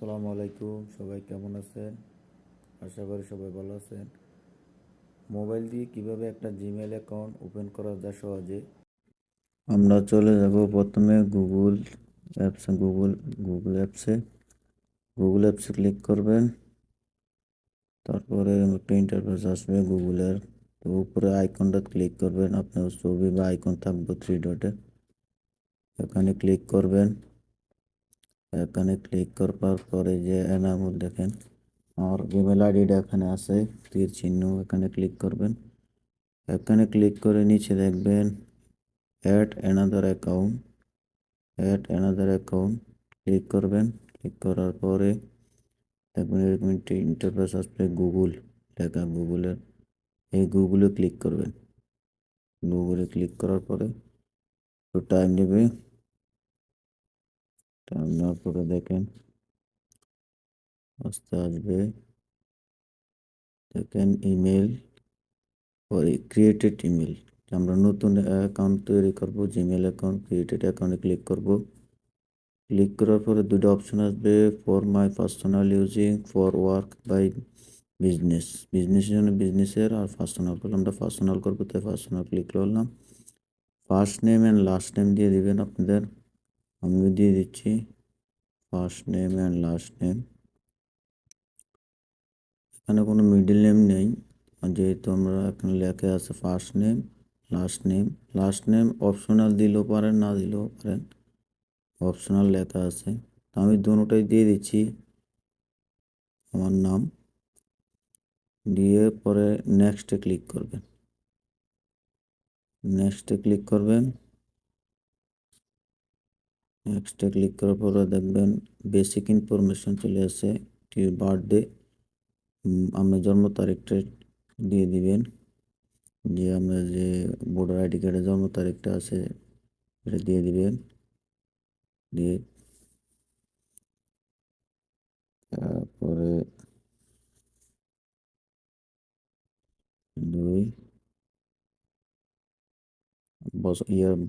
আসসালামু আলাইকুম, সবাই কেমন আছেন? আশা করি সবাই ভালো আছেন। মোবাইল দিয়ে কিভাবে একটা জিমেইল অ্যাকাউন্ট ওপেন করা যায় সহজে? আমরা চলে যাব প্রথমে গুগল অ্যাপসে ক্লিক করবেন। তারপরে একটা ইন্টারফেস আসবে গুগলের। তো উপরে আইকনটা ক্লিক করবেন, আপনার ছবি বা আইকন থাকবে থ্রি ডটে, এখানে ক্লিক করবেন। এখানে ক্লিক করার পরে যে এনামুল দেখেন, আমার ইমেল আইডিটা এখানে আছে, তীর চিহ্ন, এখানে ক্লিক করবেন। এখানে ক্লিক করে নিচে দেখবেন অ্যাড অ্যানাদার অ্যাকাউন্ট ক্লিক করবেন। ক্লিক করার পরে দেখবেন এরকম একটি ইন্টারফেস আসবে, গুগলের এই গুগলে ক্লিক করবেন। গুগলে ক্লিক করার পরে একটু টাইম নেবে। টাইম নেওয়ার পরে দেখেন আস্তে আসবে, দেখেন ইমেল ক্রিয়েটেড ইমেল। আমরা নতুন অ্যাকাউন্ট তৈরি করব, জিমেল অ্যাকাউন্ট, ক্রিয়েটেড অ্যাকাউন্টে ক্লিক করব। ক্লিক করার পরে দুটো অপশন আসবে, for my personal using, for work by বিজনেসের জন্য বিজনেসের, আর পার্সোনাল করলে আমরা পার্সোনাল করবো, তাই পার্সোনাল ক্লিক করলাম। First name and last name দিয়ে দিবেন আপনাদের। আমিও দিয়ে দিচ্ছি first name and last name. এখানে কোনো মিডল নেম নেই, যেহেতু আমরা এখানে লেখা আছে first name last name. Last name optional দিলেও পারেন, না দিলেও পারেন, অপশনাল লেখা আছে। তো আমি দুটোটাই দিয়ে দিচ্ছি আমার নাম, দিয়ে পরে নেক্সটে ক্লিক করবেন। নেক্সটে ক্লিক করবেন। নেক্সটে ক্লিক করার পরে দেখবেন বেসিক ইনফরমেশন চলে আসে, বার্থডে, আপনার জন্ম তারিখটা দিয়ে দিবেন, যে আমরা যে ভোটার আইডি কার্ডের জন্ম তারিখটা আছে এটা দিয়ে দিবেন। দিয়ে তারপরে 2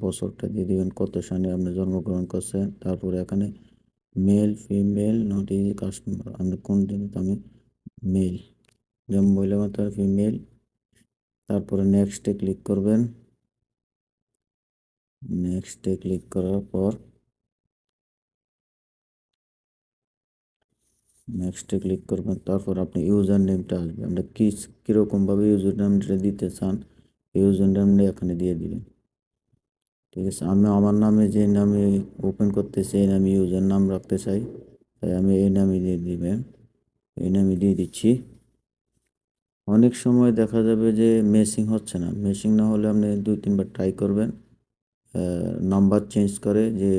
বছরটা দিয়ে দিবেন, কত সালে আপনি জন্মগ্রহণ করছেন। তারপরে এখানে male female not is customer, আমি কোন দিন, আমি মেল, যেমন মহিলা মাত্র ফিমেল। তারপরে নেক্সটে ক্লিক করবেন। নেক্সটে ক্লিক করার পর নেক্সটে ক্লিক করবেন। তারপর আপনি ইউজার নেমটা আসবে, আপনি কীরকমভাবে ইউজার নেমটা দিতে চান, ইউজার নেমটা এখানে দিয়ে দিবেন। ঠিক আছে, আমি আমার নামে যে নামে ওপেন করতেছি এই নামে ইউজার নাম রাখতে চাই, তাই আমি এই নামে দিয়ে দিবেন, এই নামে দিয়ে দিচ্ছি। অনেক সময় দেখা যাবে যে মেসিং হচ্ছে না, মেসিং না হলে আপনি 2-3 বার ট্রাই করবেন। নাম্বার চেঞ্জ করে যে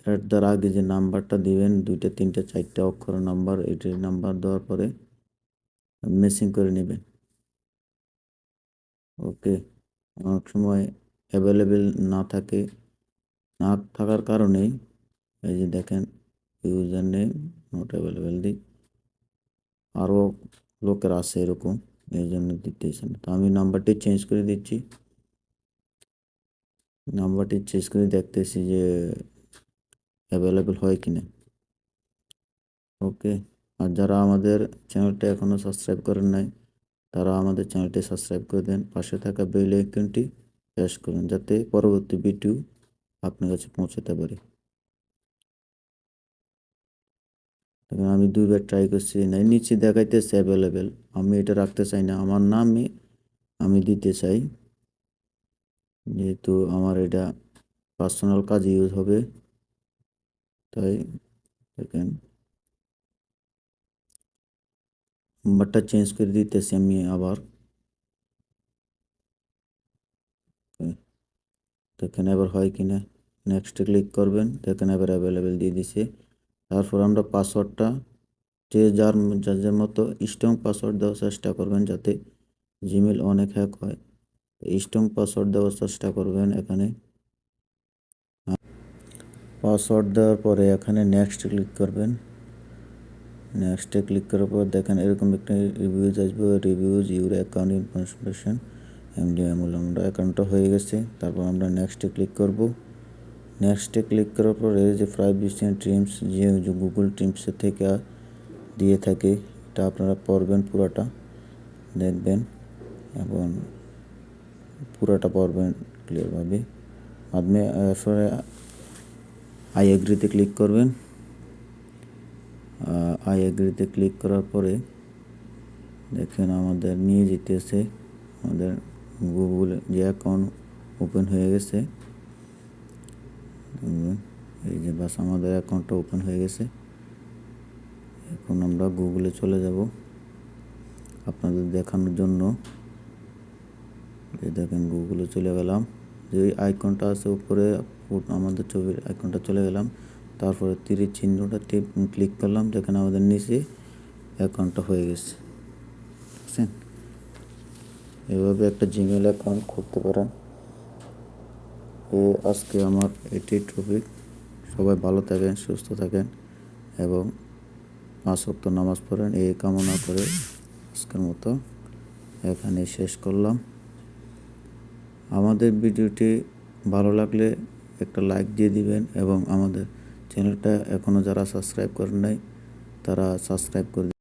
অ্যাড দেওয়ার আগে যে নাম্বারটা দিবেন, 2টা 3টা 4টা অক্ষর নাম্বার, এটি নাম্বার দেওয়ার পরে মেসিং করে নেবেন। ওকে, অনেক সময় অ্যাভেলেবেল না থাকার কারণেই এই যে দেখেন ইউজার নেম নট অ্যাভেলেবেল দিই, আরও লোকের আছে এরকম, এই জন্য দিতেছে না। তো আমি নাম্বারটি চেঞ্জ করে দিচ্ছি, নাম্বারটি চেঞ্জ করে দেখতেছি যে অ্যাভেলেবেল হয় কিনা। ওকে, আর যারা আমাদের চ্যানেলটা এখনও সাবস্ক্রাইব করেন নাই তারা আমাদের চ্যানেলটি সাবস্ক্রাইব করে দেন, পাশে থাকা বেল আইকনটি প্রেস করুন যাতে পরবর্তী ভিডিও আপনার কাছে পৌঁছাতে পারে। এখন আমি 2 বার ট্রাই করছি, নাই নিচে দেখাইতেছে অ্যাভেলেবেল, আমি এটা রাখতে চাই না, আমার নামে আমি দিতে চাই, যেহেতু আমার এটা পার্সোনাল কাজে ইউজ হবে। তাই দেখেন নাম্বারটা চেঞ্জ করে দিতেছি আমি আবার। দেখেন এবার হয় কিনা। নেক্সটে ক্লিক করবেন, দেখেন এবার অ্যাভেলেবেল দিয়ে দিছে। তারপর আমরা পাসওয়ার্ডটা যে যার মতো স্ট্রং পাসওয়ার্ড দেওয়ার চেষ্টা করবেন, যাতে জিমেল অনেক হ্যাক হয়। স্ট্রং পাসওয়ার্ড দেওয়ার চেষ্টা করবেন। এখানে পাসওয়ার্ড দেওয়ার পরে এখানে নেক্সট ক্লিক করবেন। নেক্সটে ক্লিক করার পর দেখেন এরকম একটা রিভিউজ আসবে, reviews your account information MD Amul, আমরা অ্যাকাউন্টটা হয়ে গেছে। তারপর আমরা নেক্সটে ক্লিক করব। নেক্সটে ক্লিক করার পরে যে প্রাইভেসি এন্ড ট্রিমস যে গুগল ট্রিমসের থেকে দিয়ে থাকে, এটা আপনারা পড়বেন, পুরাটা দেখবেন এবং পুরাটা পড়বেন ক্লিয়ারভাবে। আপনি এরপরে আই এগ্রিতে ক্লিক করবেন। আই এগ্রিতে ক্লিক করার পরে দেখেন আমাদের নিয়ে যেতেছে, আমাদের গুগল যে অ্যাকাউন্ট ওপেন হয়ে গেছে। এই যে বাস আমাদের অ্যাকাউন্টটা ওপেন হয়ে গেছে। এখন আমরা গুগলে চলে যাব আপনাদের দেখানোর জন্য। এই দেখেন গুগলে চলে গেলাম, যে আইকনটা আছে উপরে আমাদের ছবির আইকনটা চলে গেলাম। তারপরে তীরের চিহ্নটা ক্লিক করলাম, দেখেন আমাদের নিচে অ্যাকাউন্টটা হয়ে গেছে, বুঝছেন? এভাবে একটা জিমেল অ্যাকাউন্ট করতে পারেন। আজকে আমার এটি টপিক। সবাই ভালো থাকেন, সুস্থ থাকেন এবং 5 ওয়াক্ত নামাজ পড়েন, এই কামনা করে আজকের মতো এখানে শেষ করলাম। আমাদের ভিডিওটি ভালো লাগলে একটা লাইক দিয়ে দিবেন এবং আমাদের চ্যানেলটা এখনও যারা সাবস্ক্রাইব করেন নাই তারা সাবস্ক্রাইব করে